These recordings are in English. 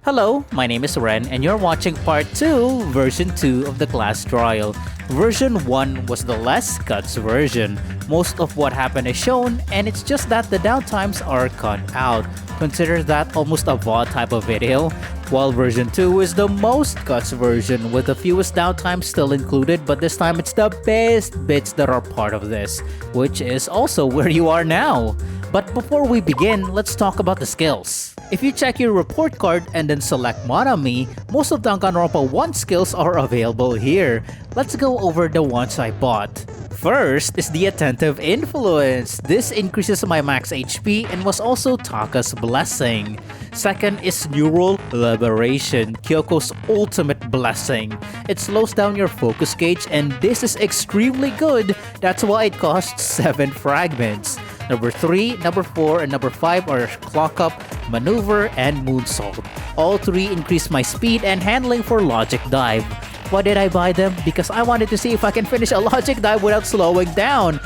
Hello, my name is Ren and you're watching part 2, version 2 of the class trial. Version 1 was the less cuts version. Most of what happened is shown and it's just that the downtimes are cut out. Consider that almost a VOD type of video. While version 2 is the most cuts version with the fewest downtimes still included, but this time it's the best bits that are part of this, which is also where you are now. But before we begin, let's talk about the skills. If you check your report card and then select Monami, most of Danganronpa 1 skills are available here. Let's go over the ones I bought. First is the Attentive Influence. This increases my max HP and was also Taka's blessing. Second is Neural Liberation, Kyoko's ultimate blessing. It slows down your focus gauge and this is extremely good. That's why it costs 7 fragments. Number 3, number 4, and number 5 are Clock Up, Maneuver, and Moonsault. All 3 increase my speed and handling for Logic Dive. Why did I buy them? Because I wanted to see if I can finish a Logic Dive without slowing down.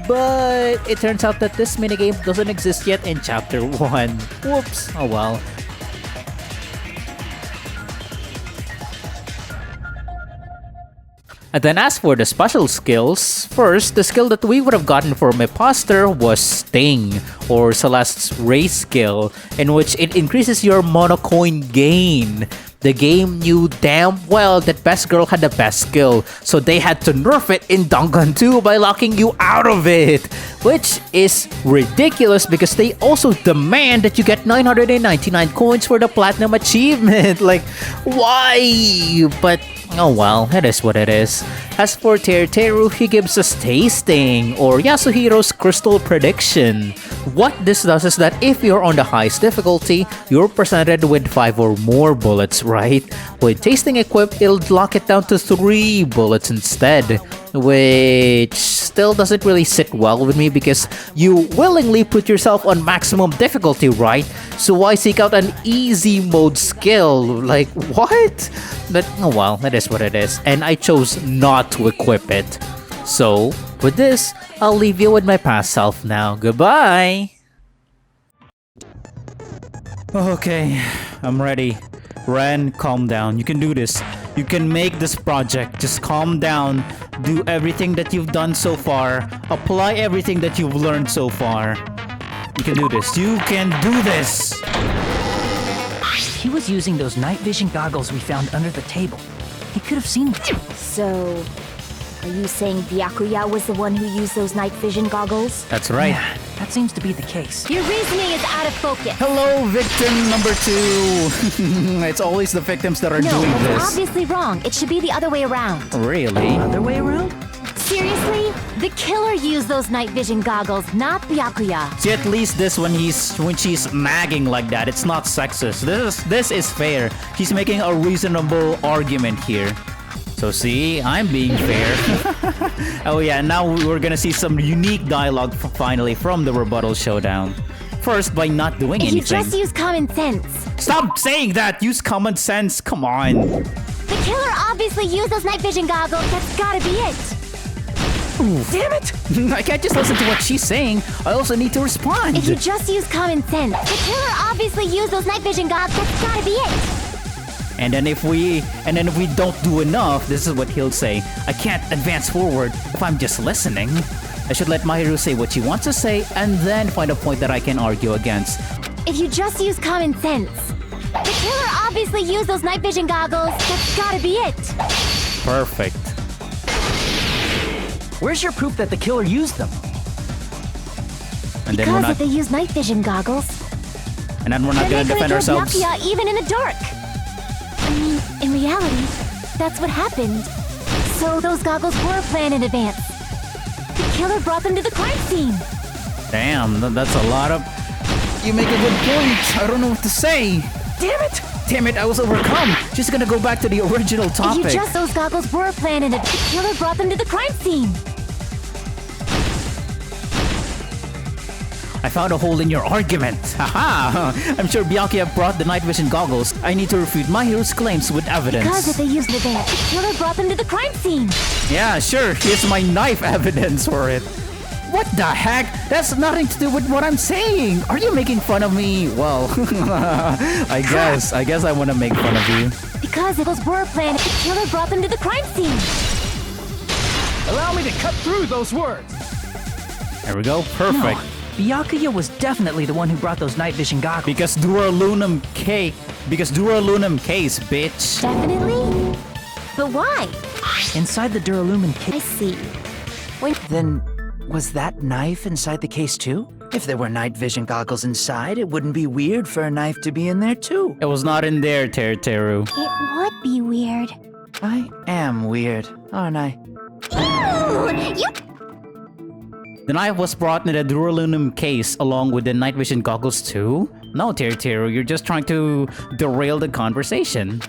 But it turns out that this minigame doesn't exist yet in Chapter 1. Whoops, oh well. And then as for the special skills, first, the skill that we would have gotten for Imposter was Sting, or Celeste's race skill, in which it increases your monocoin gain. The game knew damn well that Best Girl had the best skill, so they had to nerf it in Dangan 2 by locking you out of it, which is ridiculous because they also demand that you get 999 coins for the Platinum achievement. Like, why? But oh well, it is what it is. As for Teruteru, he gives us Tasting, or Yasuhiro's Crystal Prediction. What this does is that if you're on the highest difficulty, you're presented with 5 or more bullets, right? With Tasting equipped, it'll lock it down to 3 bullets instead, which still doesn't really sit well with me because you willingly put yourself on maximum difficulty, right? So why seek out an easy mode skill? Like, what? But oh well, that is what it is, and I chose not to equip it. So, with this, I'll leave you with my past self now. Goodbye! Okay, I'm ready. Ren, calm down. You can do this. You can make this project. Just calm down. Do everything that you've done so far. Apply everything that you've learned so far. You can do this. You can do this! He was using those night vision goggles we found under the table. He could have seen me. So, are you saying Byakuya was the one who used those night vision goggles? That's right. Yeah, that seems to be the case. Your reasoning is out of focus. Hello, victim number 2. It's always the victims that are No, doing that's this. obviously wrong. It should be the other way around. Really? Other way around? Seriously? The killer used those night vision goggles, not Byakuya. See, at least this when she's nagging like that, it's not sexist. This is fair. He's making a reasonable argument here. So see, I'm being fair. Oh yeah, now we're gonna see some unique dialogue finally from the Rebuttal Showdown. First, by not doing If anything. you just use common sense. Stop saying that! Use common sense, come on. The killer obviously used those night vision goggles. That's gotta be it. Damn it! I can't just listen to what she's saying. I also need to respond. If you just use common sense. The killer obviously used those night vision goggles. That's gotta be it. And then if we don't do enough, this is what he'll say. I can't advance forward if I'm just listening. I should let Mahiru say what she wants to say and then find a point that I can argue against. If you just use common sense. The killer obviously used those night vision goggles. That's gotta be it. Perfect. Where's your proof that the killer used them? And then Because if they use night vision goggles, we're not then gonna they defend could've killed ourselves. Byakuya even in the dark. I mean, in reality, that's what happened. So those goggles were planned in advance. The killer brought them to the crime scene. Damn, that's a lot of... You make a good point. I don't know what to say. Damn it! Damn it, I was overcome. Just gonna go back to the original topic. If you just those goggles were planned in advance, the killer brought them to the crime scene. I found a hole in your argument. Haha! I'm sure Byakuya brought the night vision goggles. I need to refute Mahiru's claims with evidence. Because if they used in advance, the killer brought them to the crime scene. Yeah, sure. Here's my knife evidence for it. What the heck? That's nothing to do with what I'm saying. Are you making fun of me? Well, I guess I want to make fun of you. Because if those were planned, the killer brought them to the crime scene. Allow me to cut through those words. There we go. Perfect. No, Byakuya was definitely the one who brought those night vision goggles. Because Duralunum case, bitch. Definitely? But why? Inside the Duralumin I case. see. When Then, was that knife inside the case too? If there were night vision goggles inside, it wouldn't be weird for a knife to be in there too. It was not in there, Teruteru. it would be weird. I am weird, aren't I? Ooh, you The knife was brought in the Duralunum case along with the night vision goggles too? No, Teruteru, you're just trying to derail the conversation.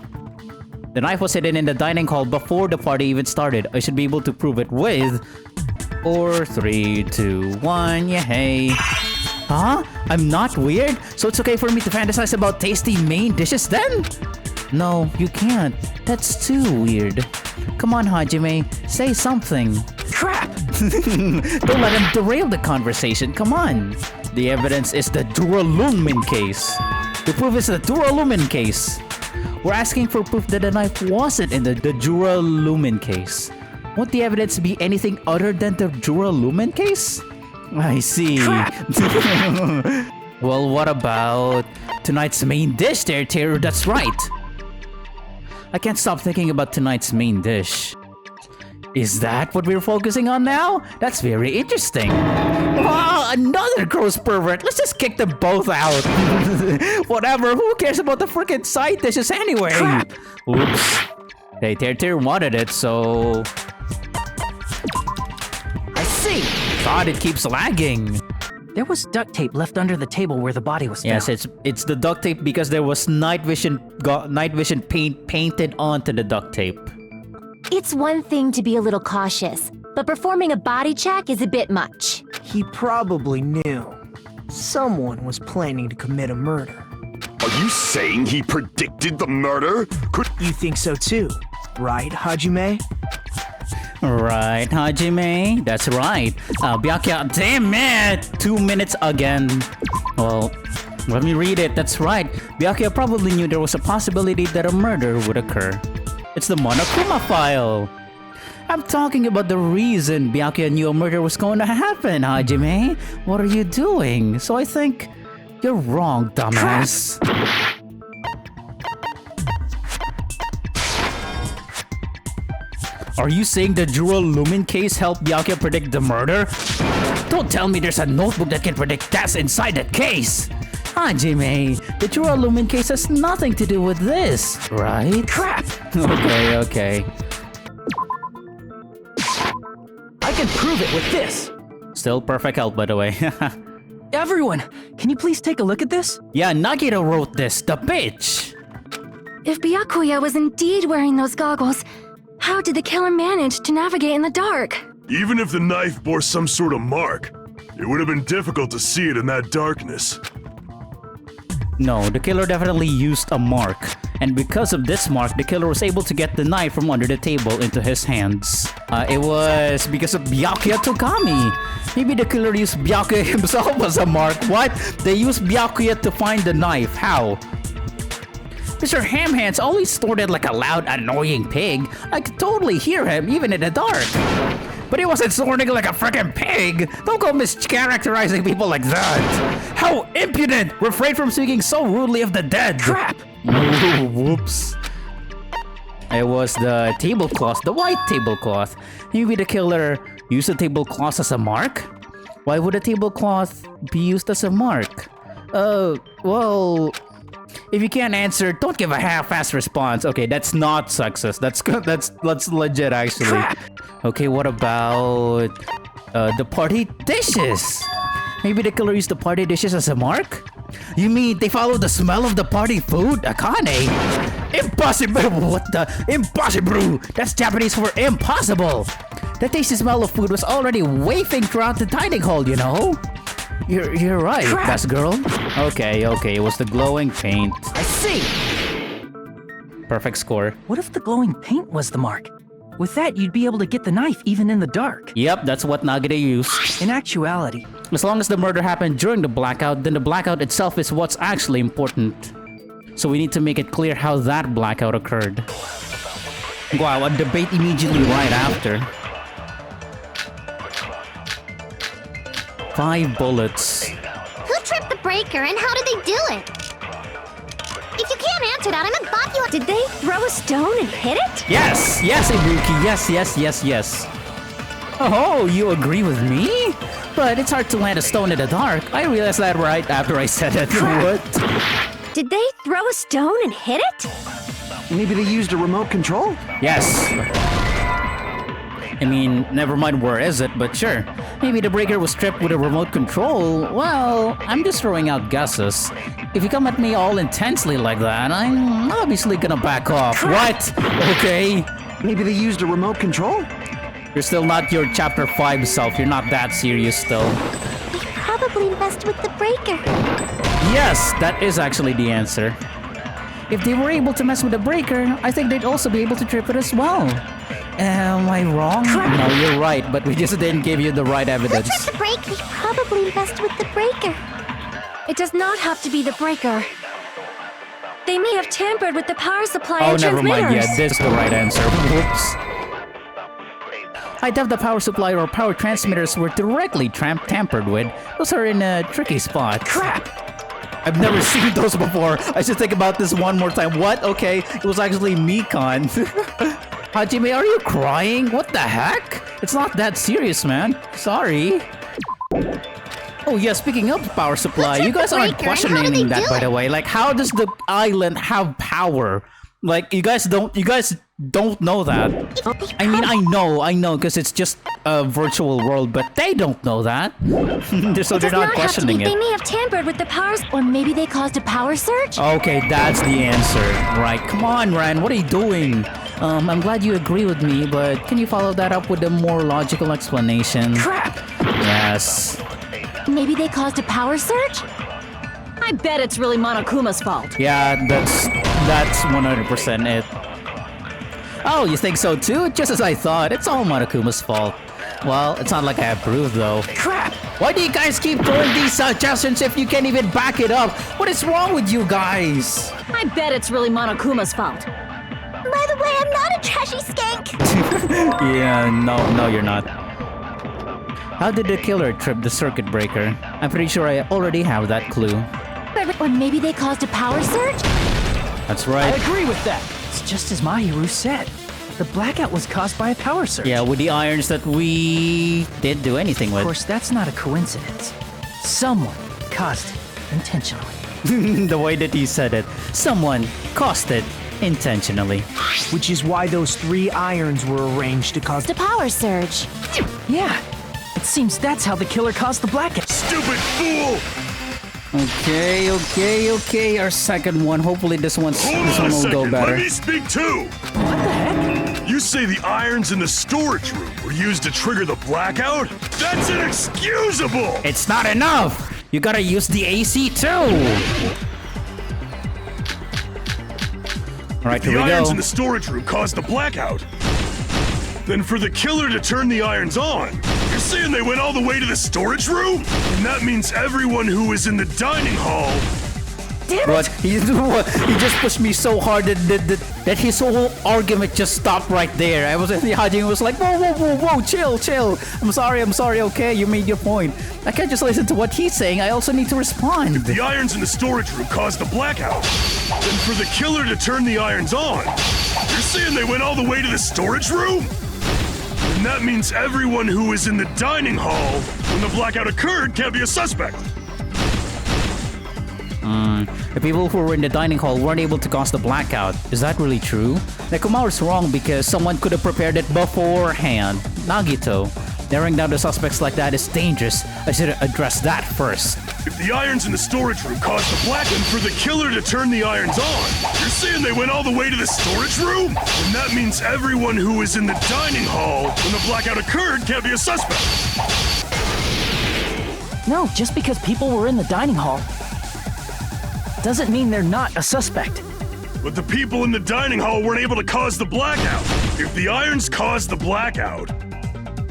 The knife was hidden in the dining hall before the party even started. I should be able to prove it with... 4, 3, 2, 1, yeah, hey. Huh? I'm not weird? So it's okay for me to fantasize about tasty main dishes then? No, you can't. That's too weird. Come on, Hajime, say something. Crap! Don't let him derail the conversation, come on. The evidence is the Duralumin case. The proof is the Duralumin case. We're asking for proof that the knife wasn't in the Duralumin case. Won't the evidence be anything other than the Duralumin case? I see. Well, what about tonight's main dish there, Teru? That's right. I can't stop thinking about tonight's main dish. Is that what we're focusing on now? That's very interesting. Wow, another gross pervert. Let's just kick them both out. Whatever, who cares about the freaking side dishes anyway? Crap. Oops. Hey, Teruteru wanted it, so... I see! God, it keeps lagging. There was duct tape left under the table where the body was found. Yes, it's the duct tape because there was night vision paint painted onto the duct tape. It's one thing to be a little cautious, but performing a body check is a bit much. He probably knew. Someone was planning to commit a murder. Are you saying he predicted the murder? Could You think so too, right, Hajime? Right, Hajime? That's right. Byakuya, damn it! 2 minutes again. Well, let me read it. That's right. Byakuya probably knew there was a possibility that a murder would occur. It's the Monokuma file. I'm talking about the reason Byakuya knew a murder was going to happen, Hajime. What are you doing? So I think you're wrong, dumbass. Are you saying the Duralumin case helped Byakuya predict the murder? Don't tell me there's a notebook that can predict deaths inside the case! Hajime, the Duralumin case has nothing to do with this, right? Crap! Okay. I can prove it with this! Still perfect health, by the way. Everyone, can you please take a look at this? Yeah, Nagito wrote this, the bitch! If Byakuya was indeed wearing those goggles, how did the killer manage to navigate in the dark? even if the knife bore some sort of mark, it would have been difficult to see it in that darkness. No, the killer definitely used a mark. And because of this mark, the killer was able to get the knife from under the table into his hands. It was because of Byakuya Togami. Maybe the killer used Byakuya himself as a mark. What? They used Byakuya to find the knife. How? Mr. Hamhands always snorted like a loud, annoying pig. I could totally hear him, even in the dark. But he wasn't snorting like a freaking pig! Don't go mischaracterizing people like that! How impudent! Refrain from speaking so rudely of the dead! Crap! Ooh, whoops. It was the tablecloth, the white tablecloth. Maybe the killer used the tablecloth as a mark? Why would a tablecloth be used as a mark? Well... If you can't answer, don't give a half-assed response. Okay, that's not success. That's legit, actually. Crap. Okay, what about the party dishes? Maybe the killer used the party dishes as a mark? You mean they followed the smell of the party food? Akane? Impossible! What the? Impossible! That's Japanese for impossible! The tasty smell of food was already wafting throughout the dining hall, you know? You're right, Crap. best girl. Okay, it was the glowing paint. I see! Perfect score. What if the glowing paint was the mark? With that, you'd be able to get the knife even in the dark. Yep, that's what Nagito used. In actuality, As long as the murder happened during the blackout, then the blackout itself is what's actually important. So we need to make it clear how that blackout occurred. Wow, a debate immediately right after. 5 bullets. Who tripped the breaker and how did they do it? If you can't answer that, I'm gonna bop you. Did they throw a stone and hit it? Yes! Yes, Ibuki! Yes. Oh, you agree with me? But it's hard to land a stone in the dark. I realized that right after I said it. What? Did they throw a stone and hit it? Maybe they used a remote control? Yes. I mean, never mind where is it, but sure. Maybe the breaker was stripped with a remote control. Well, I'm just throwing out guesses. If you come at me all intensely like that, I'm obviously gonna back off. What? Okay. Maybe they used a remote control? You're still not your chapter 5 self. You're not that serious still. They probably messed with the breaker. Yes, that is actually the answer. If they were able to mess with the breaker, I think they'd also be able to trip it as well. Am I wrong? No, you're right, but we just didn't give you the right evidence. Who tripped the breaker? They probably messed with the breaker. It does not have to be the breaker. They may have tampered with the power supply Oh, and never transmitters. mind. Yeah, this is the right answer. Whoops. I doubt the power supply or power transmitters were directly tampered with. Those are in a tricky spot. crap! I've never seen those before. I should think about this one more time. What? Okay, it was actually Mikan. Hajime, are you crying? What the heck? It's not that serious, man. Sorry. Oh yeah, speaking of power supply, you guys aren't questioning that, by the way. Like, how does the island have power? Like, you guys don't know that. I mean, I know, because it's just a virtual world, but they don't know that. So they're not questioning it. They may have tampered with the powers, or maybe they caused a power surge. Okay, that's the answer. Right, come on, Ren, what are you doing? I'm glad you agree with me, but can you follow that up with a more logical explanation? Crap! Yes. Maybe they caused a power surge? I bet it's really Monokuma's fault. Yeah, that's 100% it. Oh, you think so too? Just as I thought, it's all Monokuma's fault. Well, it's not like I approve though. Crap! Why do you guys keep throwing these suggestions if you can't even back it up? What is wrong with you guys? I bet it's really Monokuma's fault. By the way, I'm not a trashy skank. Yeah, no, you're not. How did the killer trip the circuit breaker? I'm pretty sure I already have that clue. Or maybe they caused a power surge? That's I right. agree with that. It's just as Mahiru said. The blackout was caused by a power surge. Yeah, with the irons that we didn't do anything Of with. course, that's not a coincidence. Someone caused it intentionally. The way that he said it. Someone caused it intentionally. Which is why those 3 irons were arranged to cause The power surge. Yeah, it seems that's how the killer caused the blackout. Stupid fool! Okay. Our second one. Hopefully this one Hold on a will go second, better. let me speak too! What the heck? You say the irons in the storage room were used to trigger the blackout? That's inexcusable! It's not enough! You gotta use the AC too! Alright, The here we irons go. in the storage room caused the blackout. Then for the killer to turn the irons on, you're saying they went all the way to the storage room? And that means everyone who was in the dining hall. But he just pushed me so hard that his whole argument just stopped right there. Hajime was like, whoa, chill. I'm sorry, okay, you made your point. I can't just listen to what he's saying, I also need to respond. The irons in the storage room caused the blackout. Then for the killer to turn the irons on, you're saying they went all the way to the storage room? And that means everyone who was in the dining hall when the blackout occurred can't be a suspect. The people who were in the dining hall weren't able to cause the blackout. Is that really true? Nekomaru's wrong because someone could have prepared it beforehand. Nagito. Narrowing down the suspects like that is dangerous. I should have addressed that first. If the irons in the storage room caused the blackout, and for the killer to turn the irons on, you're saying they went all the way to the storage room? And that means everyone who was in the dining hall when the blackout occurred can't be a suspect. No, just because people were in the dining hall doesn't mean they're not a suspect. But the people in the dining hall weren't able to cause the blackout. If the irons caused the blackout,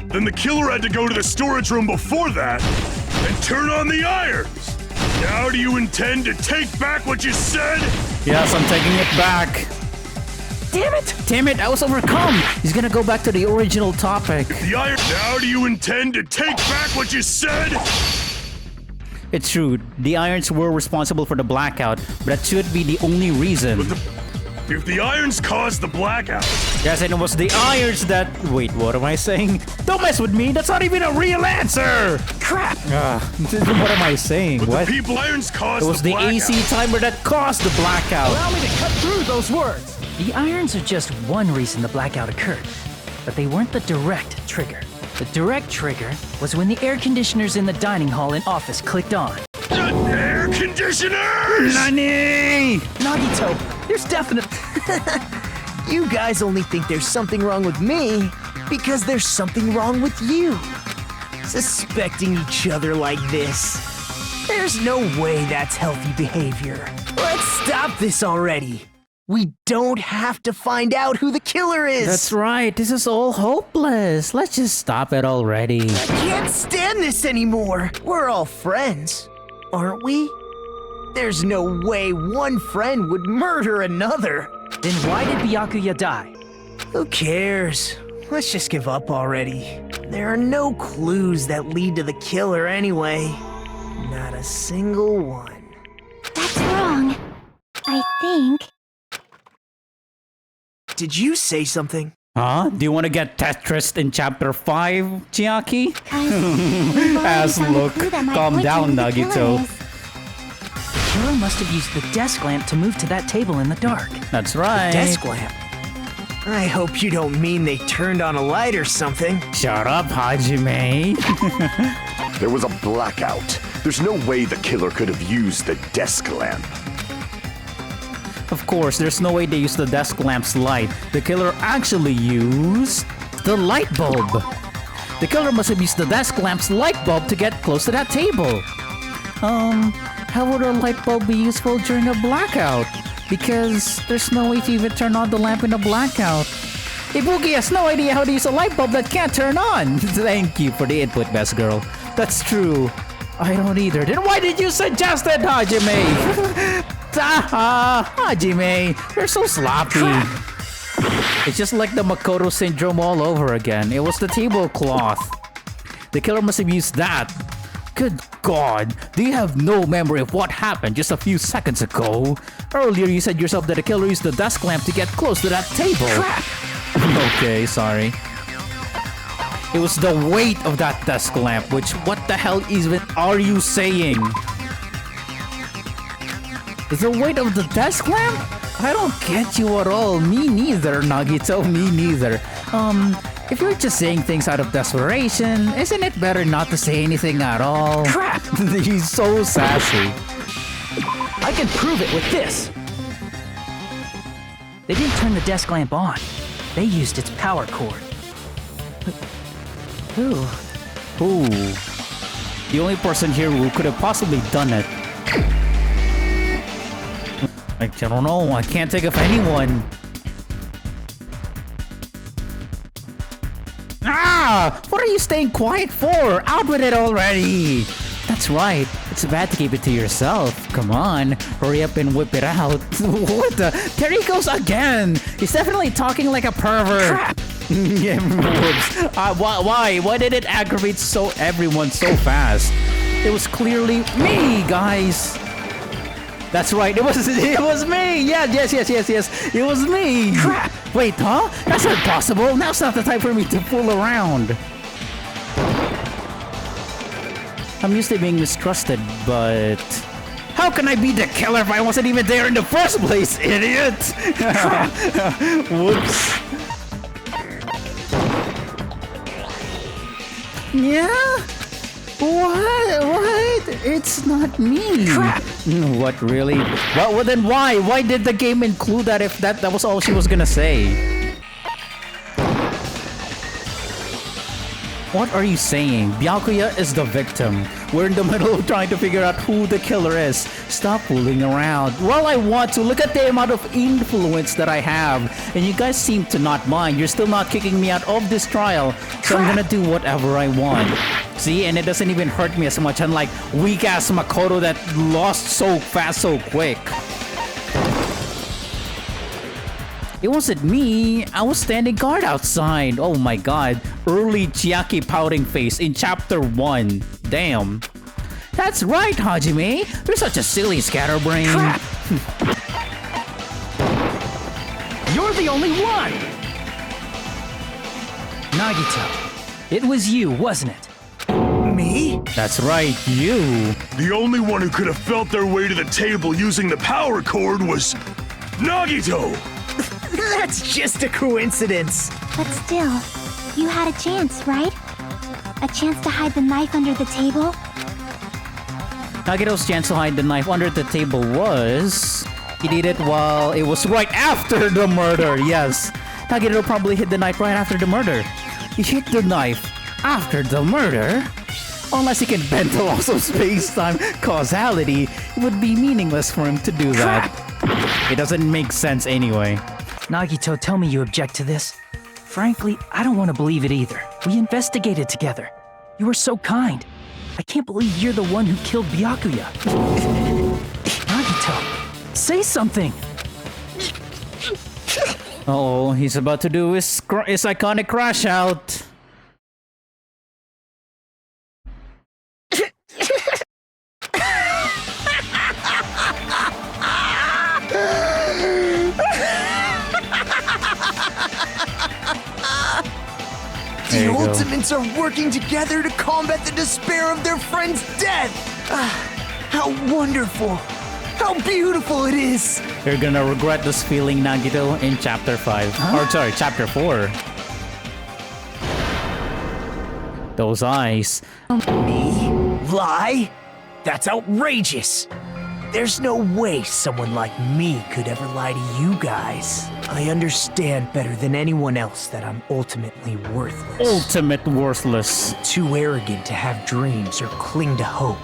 then the killer had to go to the storage room before that and turn on the irons. Now do you intend to take back what you said? Yes, I'm taking it back. Damn it! Damn it, I was overcome. He's gonna go back to the original topic. The iron. Now do you intend to take back what you said? It's true, the irons were responsible for the blackout, but that should be the only reason. If the irons caused the blackout, Yes, and it was the irons that... Wait, what am I saying? Don't mess with me, that's not even a real answer! Crap! What am I saying? but What? the people irons caused It was the blackout. AC timer that caused the blackout. Allow me to cut through those words. The irons are just one reason the blackout occurred, but they weren't the direct trigger. The direct trigger was when the air conditioners in the dining hall and office clicked on. Air conditioners! Nani! Nagito, there's definite. You guys only think there's something wrong with me because there's something wrong with you. Suspecting each other like this. There's no way that's healthy behavior. Let's stop this already. We don't have to find out who the killer is. That's right, this is all hopeless. Let's just stop it already. Can't stand this anymore. We're all friends, aren't we? There's no way one friend would murder another. Then why did Byakuya die? Who cares? Let's just give up already. There are no clues that lead to the killer anyway. Not a single one. That's wrong. I think. Did you say something? Huh? Do you want to get Tetris in chapter 5, Chiaki? As look, calm down, Nagito. The killer must have used the desk lamp to move to that table in the dark. That's right. Desk lamp. I hope you don't mean they turned on a light or something. Shut up, Hajime. There was a blackout. There's no way the killer could have used the desk lamp. Of course, there's no way they used the desk lamp's light. The killer actually used the light bulb. The killer must have used the desk lamp's light bulb to get close to that table. How would a light bulb be useful during a blackout? Because there's no way to even turn on the lamp in a blackout. Ibuki has no idea how to use a light bulb that can't turn on. Thank you for the input, best girl. That's true. I don't either. Then why did you suggest it, Hajime? Hajime, you're so sloppy. It's just like the Makoto syndrome all over again. It was the tablecloth. The killer must have used that. Good God, do you have no memory of what happened just a few seconds ago? Earlier you said yourself that the killer used the desk lamp to get close to that table. Crap! Okay, sorry. It was the weight of that desk lamp, which what the hell even are you saying? The weight of the desk lamp? I don't get you at all. Me neither, Nagito, me neither. If you're just saying things out of desperation, isn't it better not to say anything at all? Crap! He's so sassy. I can prove it with this. They didn't turn the desk lamp on. They used its power cord. Who? Who? The only person here who could have possibly done it. I don't know. I can't think of anyone. Ah! What are you staying quiet for? Out with it already! That's right. It's bad to keep it to yourself. Come on. Hurry up and whip it out. What the? There he goes again! He's definitely talking like a pervert. Crap! Yeah, whoops. Why? Why did it aggravate everyone so fast? It was clearly me, guys. That's right. It was me. Yeah, yes. It was me. Crap! Wait, huh? That's not possible. Now's not the time for me to fool around. I'm used to being mistrusted, but how can I be the killer if I wasn't even there in the first place, idiot? Whoops. Yeah? What? It's not me. Crap! What, really? Well, then why? Why did the game include that if that was all she was gonna say? What are you saying? Byakuya is the victim. We're in the middle of trying to figure out who the killer is. Stop fooling around. Well, I want to. Look at the amount of influence that I have. And you guys seem to not mind. You're still not kicking me out of this trial. So I'm gonna do whatever I want. See, and it doesn't even hurt me as much, unlike weak-ass Makoto that lost so fast, so quick. It wasn't me. I was standing guard outside. Oh my god. Early Chiaki pouting face in chapter 1. Damn. That's right, Hajime. You're such a silly scatterbrain. Crap! You're the only one! Nagito, it was you, wasn't it? Me? That's right, you. The only one who could have felt their way to the table using the power cord was Nagito! That's just a coincidence. But still, you had a chance, right? A chance to hide the knife under the table? Nagito's chance to hide the knife under the table was... He did it while it was right after the murder, yes. Nagito probably hid the knife right after the murder. He hid the knife after the murder? Unless he can bend the laws of space-time causality, it would be meaningless for him to do that. It doesn't make sense anyway. Nagito, tell me you object to this. Frankly, I don't want to believe it either. We investigated together. You were so kind. I can't believe you're the one who killed Byakuya. Nagito, say something. Uh-oh, he's about to do his iconic crash out. The Ultimates are working together to combat the despair of their friend's death! How wonderful! How beautiful it is! You're gonna regret this feeling, Nagito, in chapter 5. Or sorry, chapter 4. Those eyes. Me? Lie? That's outrageous! There's no way someone like me could ever lie to you guys. I understand better than anyone else that I'm ultimately worthless. Ultimate worthless. Too arrogant to have dreams or cling to hope.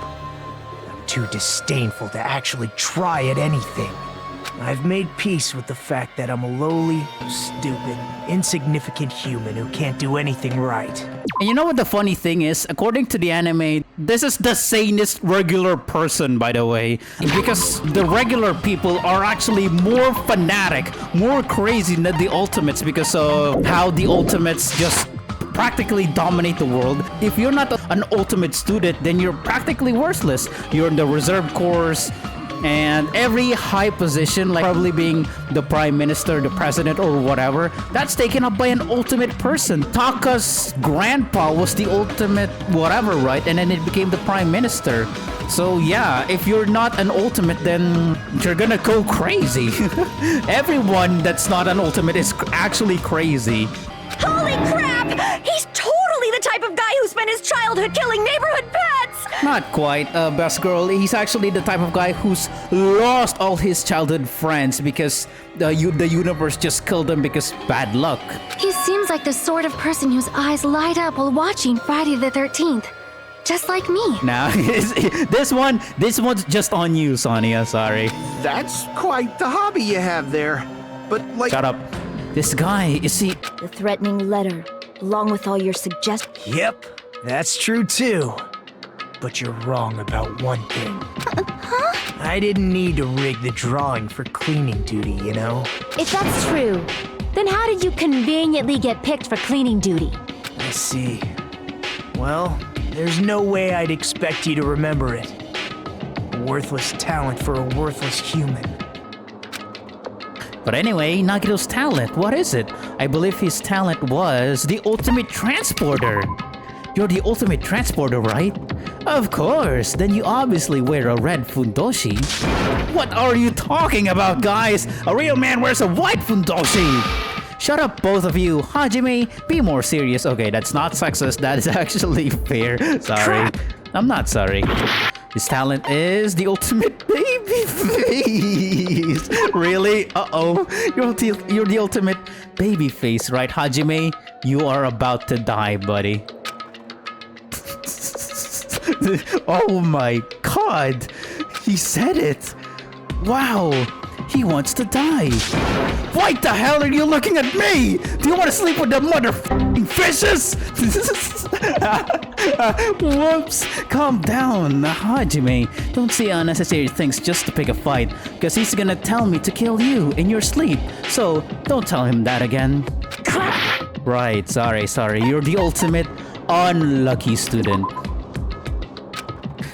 I'm too disdainful to actually try at anything. I've made peace with the fact that I'm a lowly, stupid, insignificant human who can't do anything right. And you know what the funny thing is? According to the anime, this is the sanest regular person, by the way. Because the regular people are actually more fanatic, more crazy than the Ultimates because of how the Ultimates just practically dominate the world. If you're not an Ultimate student, then you're practically worthless. You're in the reserve course, and every high position, like probably being the prime minister, the president, or whatever, that's taken up by an ultimate person. Taka's grandpa was the ultimate whatever, right? And then it became the prime minister. So yeah, if you're not an ultimate, then you're gonna go crazy. Everyone that's not an ultimate is actually crazy. Holy crap! He's totally the type of guy who spent his childhood killing neighborhood pets! Not quite, best girl. He's actually the type of guy who's lost all his childhood friends because the universe just killed him because bad luck. He seems like the sort of person whose eyes light up while watching Friday the 13th. Just like me. Now, this one's just on you, Sonia. Sorry. That's quite the hobby you have there. But like... Shut up. This guy, is he... The threatening letter, along with all your suggestions. Yep, that's true too. But you're wrong about one thing. Huh? I didn't need to rig the drawing for cleaning duty, you know? If that's true, then how did you conveniently get picked for cleaning duty? I see. Well, there's no way I'd expect you to remember it. A worthless talent for a worthless human. But anyway, Nagito's talent, what is it? I believe his talent was the ultimate transporter. You're the ultimate transporter, right? Of course, then you obviously wear a red fundoshi. What are you talking about, guys? A real man wears a white fundoshi! Shut up, both of you. Hajime, be more serious. Okay, that's not sexist, that is actually fair. Sorry. I'm not sorry. His talent is the ultimate baby face. Really? Uh-oh. You're the ultimate baby face, right, Hajime? You are about to die, buddy. Oh my god! He said it! Wow! He wants to die! Why the hell are you looking at me? Do you want to sleep with the motherfucking fishes? Whoops! Calm down, Hajime. Don't say unnecessary things just to pick a fight, because he's gonna tell me to kill you in your sleep. So, don't tell him that again. Right, sorry. You're the ultimate unlucky student.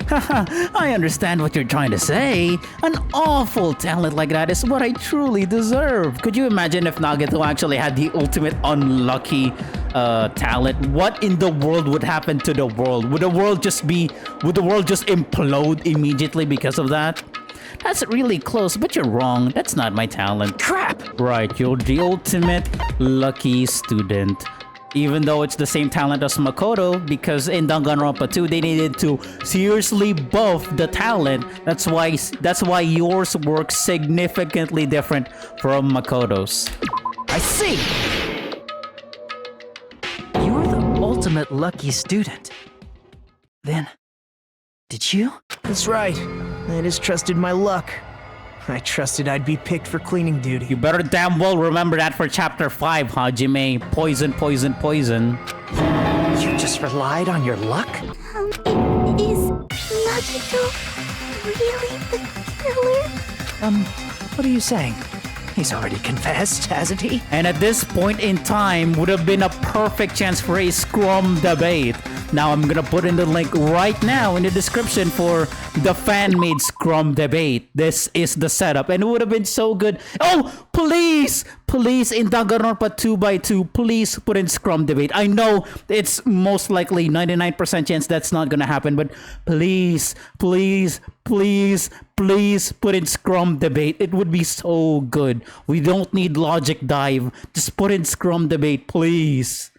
Haha, I understand what you're trying to say. An awful talent like that is what I truly deserve. Could you imagine if Nagito actually had the ultimate unlucky talent? What in the world would happen to the world? Would the world just implode immediately because of that? That's really close, but you're wrong. That's not my talent. Crap! Right, you're the ultimate lucky student. Even though it's the same talent as Makoto, because in Danganronpa 2 they needed to seriously buff the talent. That's why yours works significantly different from Makoto's. I see! You're the ultimate lucky student. Then, did you? That's right. I just trusted my luck. I trusted I'd be picked for cleaning duty. You better damn well remember that for chapter 5, Hajime. Poison, poison, poison. You just relied on your luck? Is Nagito really the killer? What are you saying? He's already confessed, hasn't he? And at this point in time would have been a perfect chance for a scrum debate. Now I'm gonna put in the link right now in the description for the fan-made scrum debate. This is the setup, and it would have been so good. Oh, please in Danganronpa 2x2, please put in scrum debate. I know it's most likely 99% chance that's not gonna happen, but please put in scrum debate. It would be so good. We don't need logic dive. Just put in scrum debate, please.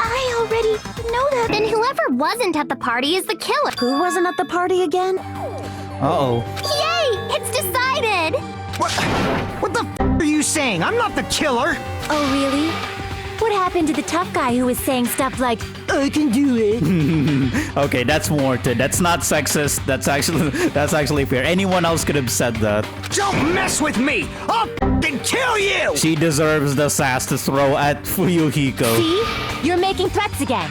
I already know that. Then whoever wasn't at the party is the killer. Who wasn't at the party again? Uh-oh. Yay! It's decided! What the are you saying? I'm not the killer! Oh, really? What happened to the tough guy who was saying stuff like, I can do it. Okay, that's warranted. That's not sexist. That's actually fair. Anyone else could have said that. Don't mess with me! I'll f***ing kill you! She deserves the sass to throw at Fuyuhiko. see? You're making threats again.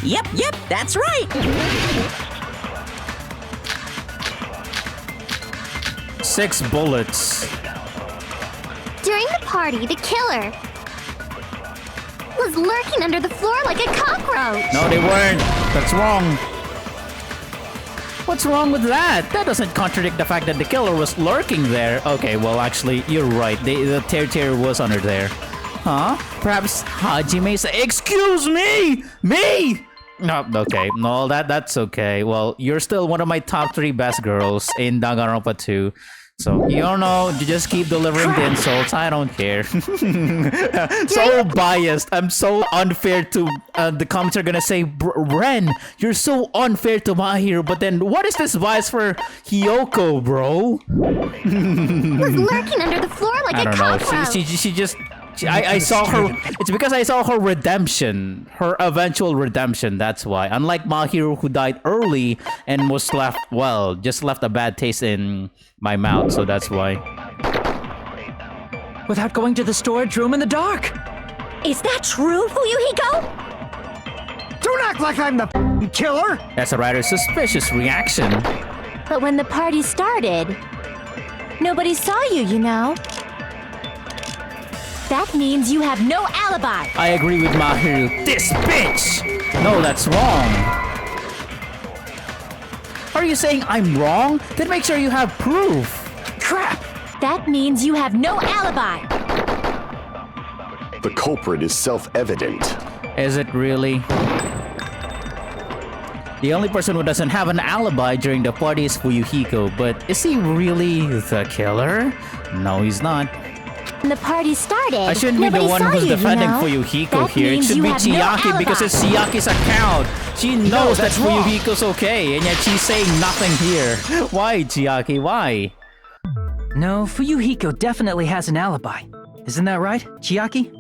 Yep, that's right. 6 bullets. During the party, the killer was lurking under the floor like a cockroach. No, they weren't. That's wrong. What's wrong with that? That doesn't contradict the fact that the killer was lurking there. Okay, well, actually, you're right. The Teruteru was under there. Huh? Perhaps Hajime said, excuse me! Me! No, okay. No, that's okay. Well, you're still one of my top 3 best girls in Danganronpa 2. So, you don't know, you just keep delivering the insults. I don't care. So biased. I'm so unfair to... the comments are gonna say, Ren, you're so unfair to Mahiru. But then, what is this bias for Hiyoko, bro? Was lurking under the floor like I a don't know. cockroach. She just... I saw her... It's because I saw her redemption. Her eventual redemption, that's why. Unlike Mahiru, who died early and was left... Well, just left a bad taste in my mouth, so that's why. Without going to the storage room in the dark. Is that true, Fuyuhiko? Don't act like I'm the f***ing killer! That's a rather suspicious reaction. But when the party started, nobody saw you, you know. That means you have no alibi. I agree with Mahiru. This bitch! No, that's wrong. Are you saying I'm wrong? Then make sure you have proof. Crap! That means you have no alibi. The culprit is self-evident. Is it really? The only person who doesn't have an alibi during the party is Fuyuhiko, but is he really the killer? No, he's not. When the party started, I shouldn't be the one who's defending Fuyuhiko that here. It means should you be have no Chiaki because it's alibi. Chiaki's account. She knows that that's wrong. Fuyuhiko's okay, and yet she's saying nothing here. Why, Chiaki? Why? No, Fuyuhiko definitely has an alibi. Isn't that right, Chiaki?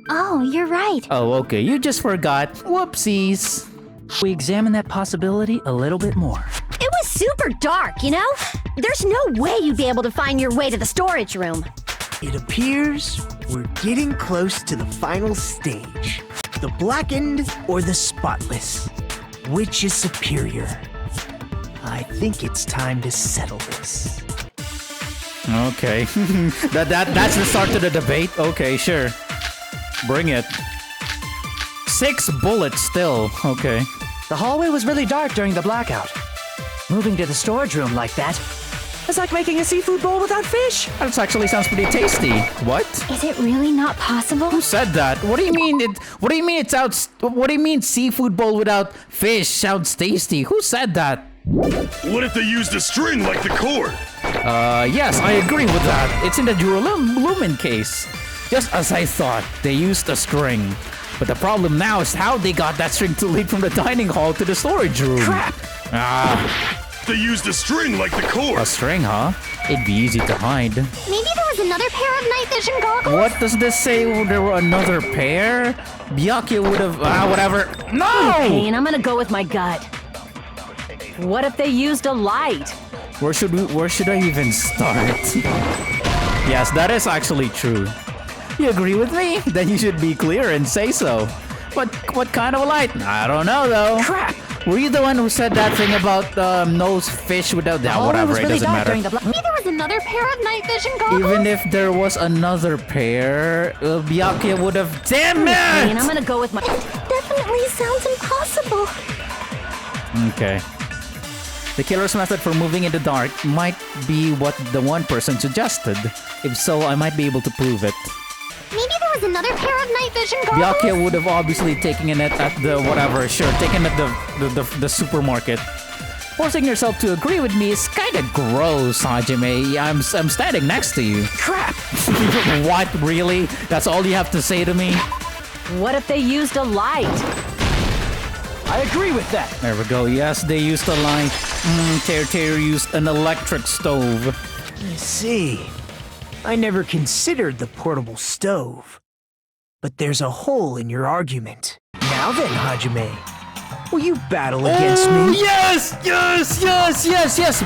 Oh, you're right. Oh, okay, you just forgot. Whoopsies. We examine that possibility a little bit more. It was super dark, you know? There's no way you'd be able to find your way to the storage room. It appears we're getting close to the final stage. The blackened or the spotless? Which is superior? I think it's time to settle this. Okay. that's the start to the debate. Okay, sure. Bring it. 6 bullets still. Okay. The hallway was really dark during the blackout. Moving to the storage room like that is like making a seafood bowl without fish. That actually sounds pretty tasty. What? Is it really not possible? Who said that? What do you mean what do you mean what do you mean seafood bowl without fish sounds tasty? Who said that? What if they used a string like the cord? Yes, I agree with that. It's in the Lumen case. Just as I thought, they used a string. But the problem now is how they got that string to lead from the dining hall to the storage room. Crap! They used a string like the cord. A string, huh? It'd be easy to hide. Maybe there was another pair of night vision goggles? What does this say? There were another pair? Byakuya would have... whatever. No! Pain, I'm gonna go with my gut. What if they used a light? Where should I even start? Yes, that is actually true. You agree with me? Then you should be clear and say so. But what kind of a light? I don't know though. Crap! Were you the one who said that thing about no fish without that? Whatever, it doesn't matter. Maybe there was another pair of night vision goggles? Even if there was another pair, Byakuya would have... Damn Pain, it! I'm gonna go with my... Definitely sounds impossible. Okay. The killer's method for moving in the dark might be what the one person suggested. If so, I might be able to prove it. Maybe there was another pair of night vision goggles? Byakuya would have obviously taken it at the whatever, sure, taken it at the supermarket. Forcing yourself to agree with me is kinda gross, Hajime. I'm standing next to you. Crap! What, really? That's all you have to say to me? What if they used a light? I agree with that. There we go. Yes, they used a light. Teruteru used an electric stove. I see. I never considered the portable stove. But there's a hole in your argument. Now then, Hajime, will you battle against me? Yes!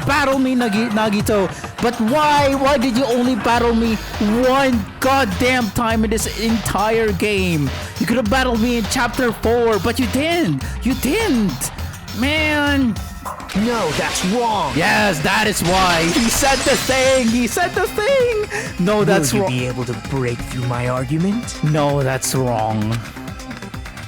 Battle me, Nagito. But why? Why did you only battle me one goddamn time in this entire game? You could have battled me in chapter 4, but you didn't. You didn't. Man. No, that's wrong. Yes, that is why. He said the thing. No, that's Will you wrong. be able to break through my argument? No, that's wrong.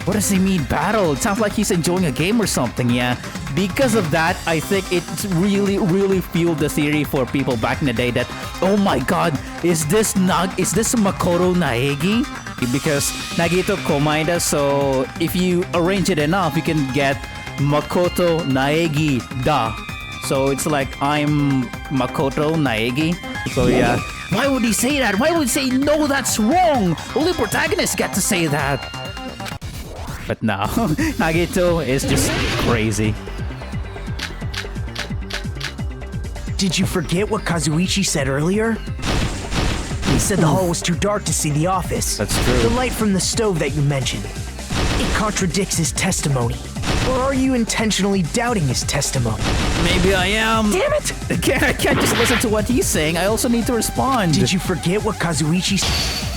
What does he mean battle? It sounds like he's enjoying a game or something, yeah. Because of that, I think it's really fueled the theory for people back in the day that, oh my god, is this Makoto Naegi? Because Nagito Komaida, so if you arrange it enough, you can get Makoto Naegi da. So it's like, I'm Makoto Naegi. So yeah. Why would he say that? Why would he say, no, that's wrong? Only protagonists get to say that. But no, Nagito is just crazy. Did you forget what Kazuichi said earlier? He said the hall was too dark to see the office. That's true. The light from the stove that you mentioned. It contradicts his testimony. Or are you intentionally doubting his testimony? Maybe I am. Damn it! I can't just listen to what he's saying. I also need to respond. Did you forget what Kazuichi said?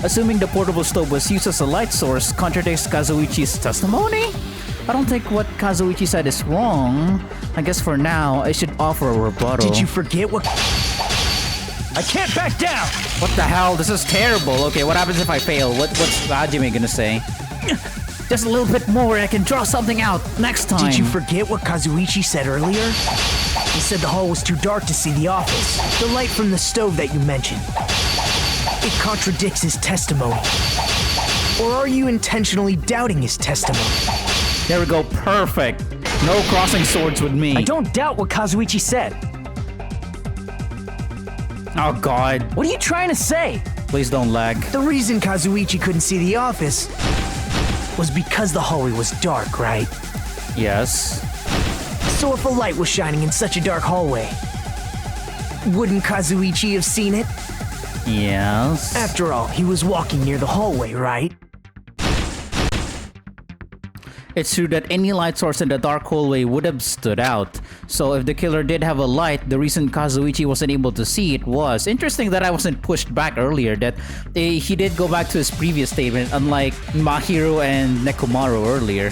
Assuming the portable stove was used as a light source contradicts Kazuichi's testimony? I don't think what Kazuichi said is wrong. I guess for now, I should offer a rebuttal. Did you forget what... I can't back down! What the hell? This is terrible. Okay, what happens if I fail? What's Hajime gonna say? Just a little bit more and I can draw something out next time. Did you forget what Kazuichi said earlier? He said the hall was too dark to see the office. The light from the stove that you mentioned. It contradicts his testimony. Or are you intentionally doubting his testimony? There we go. Perfect. No crossing swords with me. I don't doubt what Kazuichi said. Oh god. What are you trying to say? Please don't lag. The reason Kazuichi couldn't see the office was because the hallway was dark, right? Yes. So if a light was shining in such a dark hallway, wouldn't Kazuichi have seen it? Yes. After all, he was walking near the hallway, right? It's true that any light source in the dark hallway would have stood out. So if the killer did have a light, the reason Kazuichi wasn't able to see it was interesting that I wasn't pushed back earlier, that he did go back to his previous statement, unlike Mahiru and Nekomaru earlier.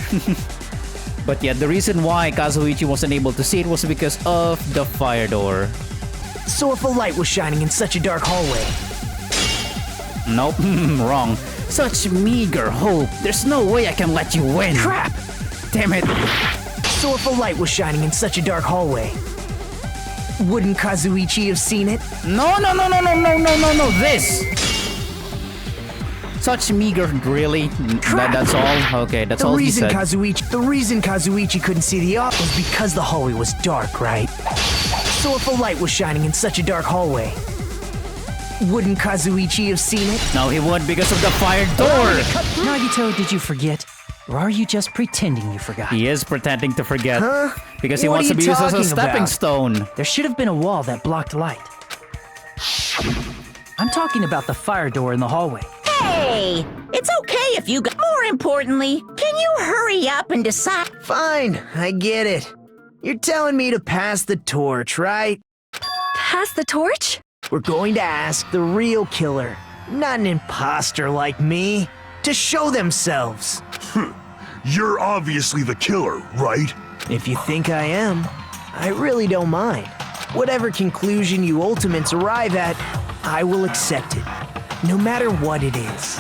But yeah, the reason why Kazuichi wasn't able to see it was because of the fire door. So if a light was shining in such a dark hallway... Nope, wrong. Such meager hope. There's no way I can let you win. Crap! Damn it. So if a light was shining in such a dark hallway, wouldn't Kazuichi have seen it? No, this! Such meager, really? That's all? Okay, that's all he said. The reason Kazuichi couldn't see the op was because the hallway was dark, right? So if a light was shining in such a dark hallway, wouldn't Kazuichi have seen it? No, he would because of the fire door! Nagito, did you forget? Or are you just pretending you forgot? He is pretending to forget. Huh? Because he What wants are to be you used as a talking stepping about? stone. There should have been a wall that blocked light. I'm talking about the fire door in the hallway. Hey! It's okay if you More importantly, can you hurry up and decide? Fine, I get it. You're telling me to pass the torch, right? Pass the torch? We're going to ask the real killer, not an imposter like me, to show themselves. You're obviously the killer, right? If you think I am, I really don't mind. Whatever conclusion you ultimates arrive at, I will accept it, no matter what it is.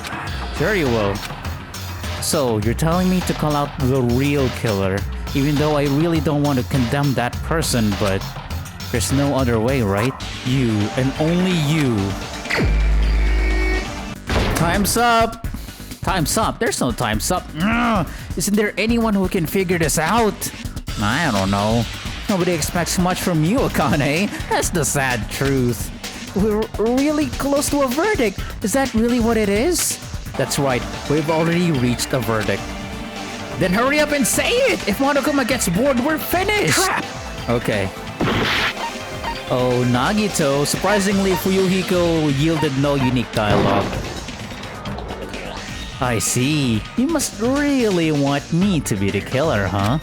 Very well. So, you're telling me to call out the real killer, even though I really don't want to condemn that person, but there's no other way, right? You, and only you. Time's up! Time's up? There's no time's up. Isn't there anyone who can figure this out? I don't know. Nobody expects much from you, Akane. That's the sad truth. We're really close to a verdict. Is that really what it is? That's right, we've already reached a verdict. Then hurry up and say it! If Monokuma gets bored, we're finished! Crap! Okay. Oh, Nagito. Surprisingly, Fuyuhiko yielded no unique dialogue. I see. You must really want me to be the killer, huh?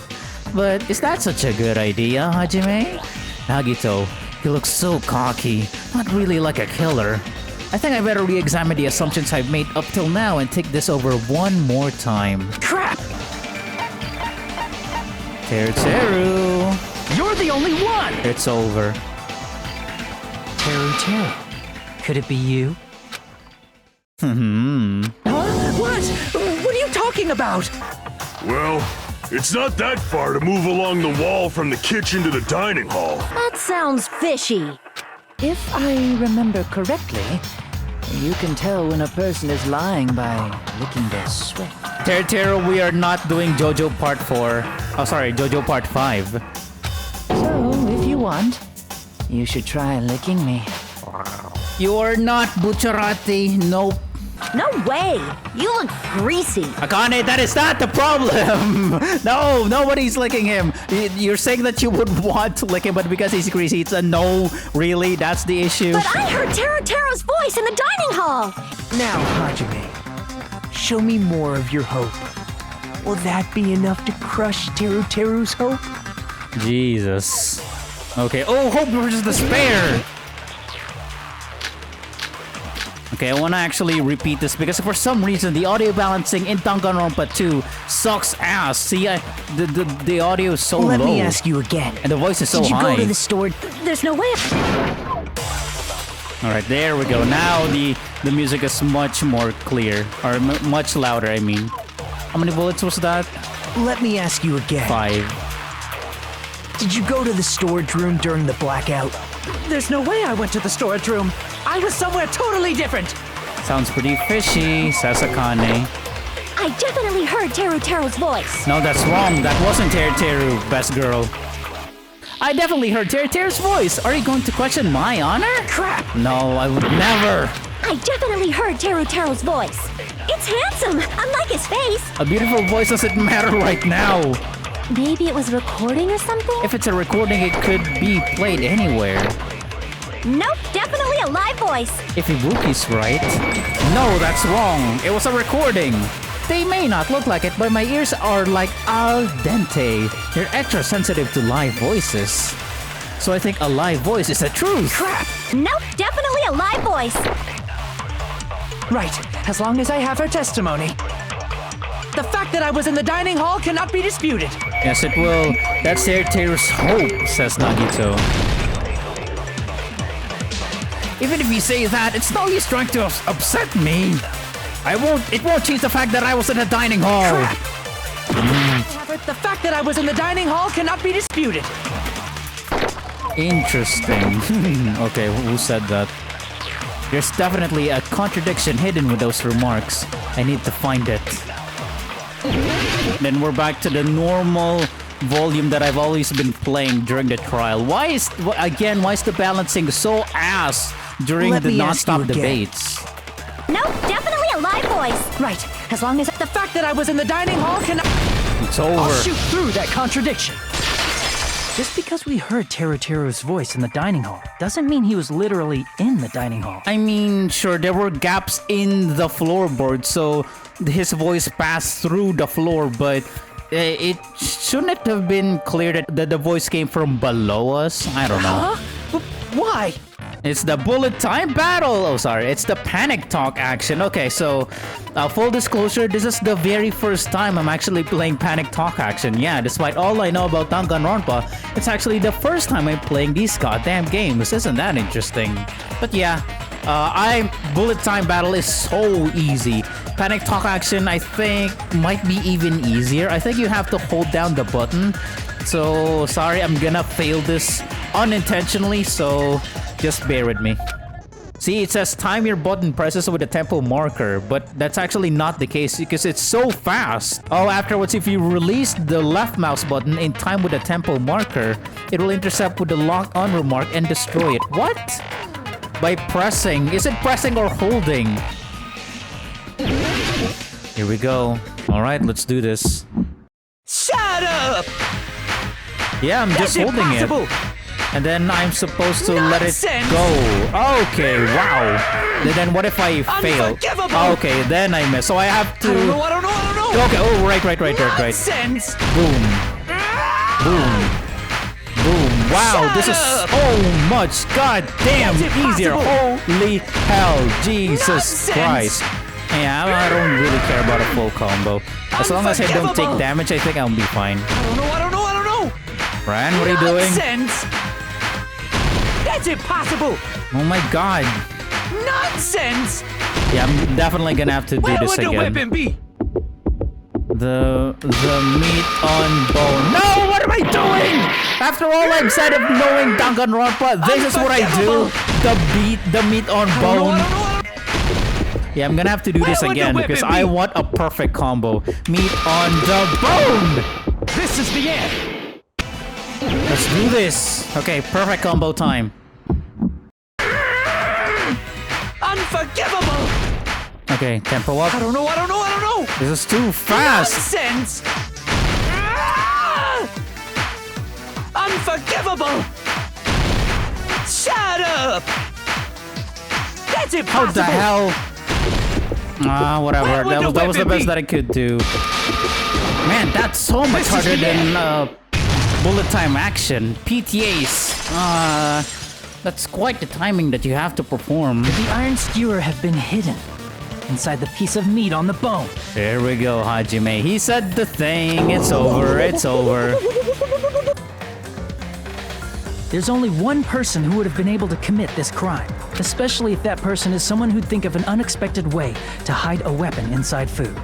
But is that such a good idea, Hajime? Nagito, he looks so cocky. Not really like a killer. I think I better re-examine the assumptions I've made up till now and take this over one more time. Crap! Teruteru. You're the only one! It's over. Teruteru. Could it be you? Huh? What? What are you talking about? Well, it's not that far to move along the wall from the kitchen to the dining hall. That sounds fishy. If I remember correctly, you can tell when a person is lying by licking their sweat. Teruteru, we are not doing JoJo Part 4. Oh, sorry, JoJo Part 5. So, if you want, you should try licking me. You are not Bucciarati. Nope. No way! You look greasy. Akane, that is not the problem. No, nobody's licking him. You're saying that you would want to lick him, but because he's greasy, it's a no. Really? That's the issue? But I heard Teruteru's voice in the dining hall. Now, Hajime, show me more of your hope. Will that be enough to crush Teruteru's hope? Jesus. Okay. Oh, hope versus despair. Okay, I want to actually repeat this because for some reason the audio balancing in Danganronpa 2 sucks ass. See, the audio is so low. Let me ask you again. And the voice is so Did you high. go to the store? There's no way. All right, there we go. Now the music is much more clear, or much louder. I mean, how many bullets was that? Let me ask you again. 5. Did you go to the storage room during the blackout? There's no way I went to the storage room. I was somewhere totally different. Sounds pretty fishy, says Akane. I definitely heard Teruteru's voice. No, that's wrong. That wasn't Teruteru, best girl. I definitely heard Teruteru's voice. Are you going to question my honor? Crap! No, I would never. I definitely heard Teruteru's voice. It's handsome, unlike his face. A beautiful voice doesn't matter right now. Maybe it was recording or something? If it's a recording, it could be played anywhere. Nope, definitely a live voice. voice. If Ibuki's right... No, that's wrong. It was a recording. They may not look like it, but my ears are like al dente. They're extra sensitive to live voices. So I think a live voice is the truth. Crap! Nope, definitely a live voice. Right, as long as I have her testimony. The fact that I was in the dining hall cannot be disputed. Yes, it will. That's Teruteru's hope, says Nagito. Even if you say that, it's no use trying to upset me. It won't change the fact that I was in the dining hall. Crap. The fact that I was in the dining hall cannot be disputed. Interesting. Okay, who said that? There's definitely a contradiction hidden with those remarks. I need to find it. Then we're back to the normal volume that I've always been playing during the trial. Why is the balancing so ass during the Nonstop debates? Nope, definitely a live voice. Right, as long as the fact that I was in the dining hall cannot... It's over. I'll shoot through that contradiction. Just because we heard Teruteru's voice in the dining hall doesn't mean he was literally in the dining hall. I mean, sure, there were gaps in the floorboard, so his voice passed through the floor, but it shouldn't have been clear that the voice came from below us. I don't know. Huh? Why? It's the bullet time battle! Oh, sorry. It's the panic talk action. Okay, so full disclosure, this is the very first time I'm actually playing panic talk action. Yeah, despite all I know about Danganronpa, it's actually the first time I'm playing these goddamn games. Isn't that interesting? But yeah, bullet time battle is so easy. Panic talk action, I think, might be even easier. I think you have to hold down the button. So, sorry, I'm gonna fail this unintentionally, so just bear with me. See, it says time your button presses with a tempo marker, but that's actually not the case because it's so fast. Oh, afterwards, if you release the left mouse button in time with a tempo marker, it will intercept with the lock-on remark and destroy it. What? By pressing. Is it pressing or holding? Here we go. Alright, let's do this. Shut up! Yeah, I'm just holding impossible. it. And then I'm supposed to Nonsense. let it go. Okay, wow. Then what if I fail? Unforgivable. Okay, then I miss. So I have to... I don't know. Okay, oh, right. Nonsense. Boom. Boom. Boom. Wow, Shut this is up. so much. God damn, That's easier. impossible. Holy hell. Jesus Nonsense. Christ. Yeah, I don't really care about a full combo. As long as I don't take Unforgivable. damage, I think I'll be fine. I don't know. Ran, what are you doing? Nonsense. That's impossible. Oh my god. Nonsense. Yeah, I'm definitely gonna have to do Where this would the again. weapon be? The meat on bone. No, what am I doing? After all I've said of knowing Danganronpa, this is what I do. The meat on bone. Yeah, I'm gonna have to do this Where would the again weapon because be? I want a perfect combo. Meat on the bone. This is the end. Let's do this. Okay, perfect combo time. Unforgivable. Okay, tempo up. I don't know. This is too fast. Nonsense. Unforgivable. Shut up. That's impossible. How the hell? Whatever. Where would That the was the weapon best be? that I could do. Man, that's so much This is harder the than bullet time action. PTAs. That's quite the timing that you have to perform. The iron skewer have been hidden inside the piece of meat on the bone. There we go, Hajime. He said the thing. It's over. It's over. There's only one person who would have been able to commit this crime, especially if that person is someone who'd think of an unexpected way to hide a weapon inside food.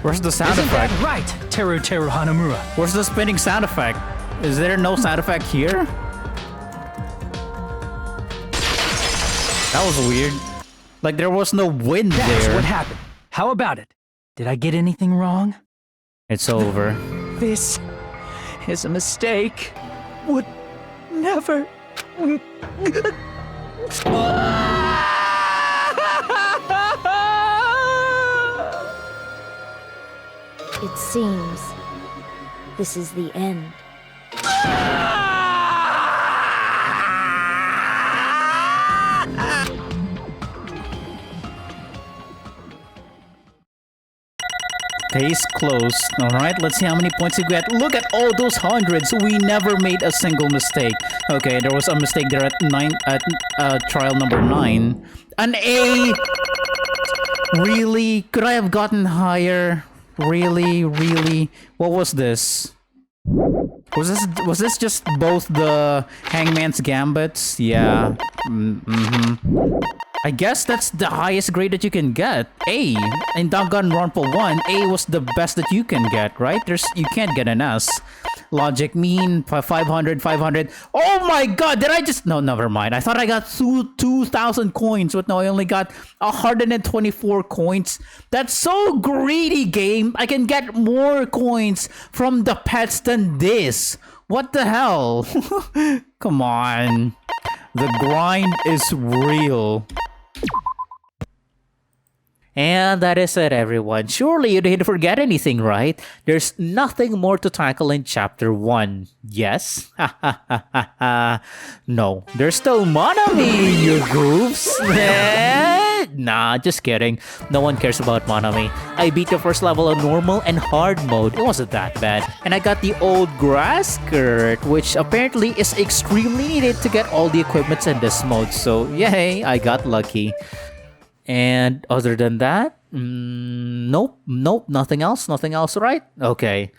Where's the sound Isn't effect? that right, Teruteru Hanamura? Where's the spinning sound effect? Is there no sound effect here? That was weird. Like there was no wind That's there. what happened. How about it? Did I get anything wrong? It's over. This is a mistake. Would never. It seems this is the end. Case closed. Alright, let's see how many points we get. Look at all those hundreds. We never made a single mistake. Okay, there was a mistake there at trial number 9. An A! Really? Could I have gotten higher? Really? What was this? Was this just both the Hangman's Gambits? Yeah. I guess that's the highest grade that you can get. A. In Danganronpa 1, A was the best that you can get, right? You can't get an S. Logic mean, 500. Oh my god, did I just... No, never mind. I thought I got 2,000 coins, but no, I only got 124 coins. That's so greedy, game. I can get more coins from the pets than this. What the hell? Come on. The grind is real. And that is it, everyone. Surely you didn't forget anything, right? There's nothing more to tackle in Chapter 1. Yes? No. There's still Monami, you goofs. Nah, just kidding. No one cares about Monami. I beat the first level on normal and hard mode. It wasn't that bad. And I got the old grass skirt, which apparently is extremely needed to get all the equipments in this mode. So, yay, I got lucky. And other than that, nope, nothing else, right? Okay.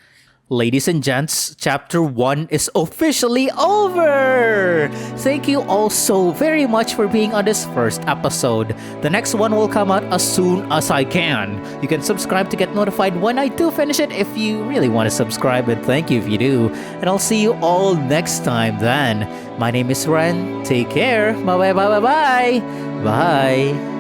Ladies and gents, Chapter 1 is officially over! Thank you all so very much for being on this first episode. The next one will come out as soon as I can. You can subscribe to get notified when I do finish it if you really want to subscribe, and thank you if you do. And I'll see you all next time then. My name is Ren. Take care. Bye. Bye.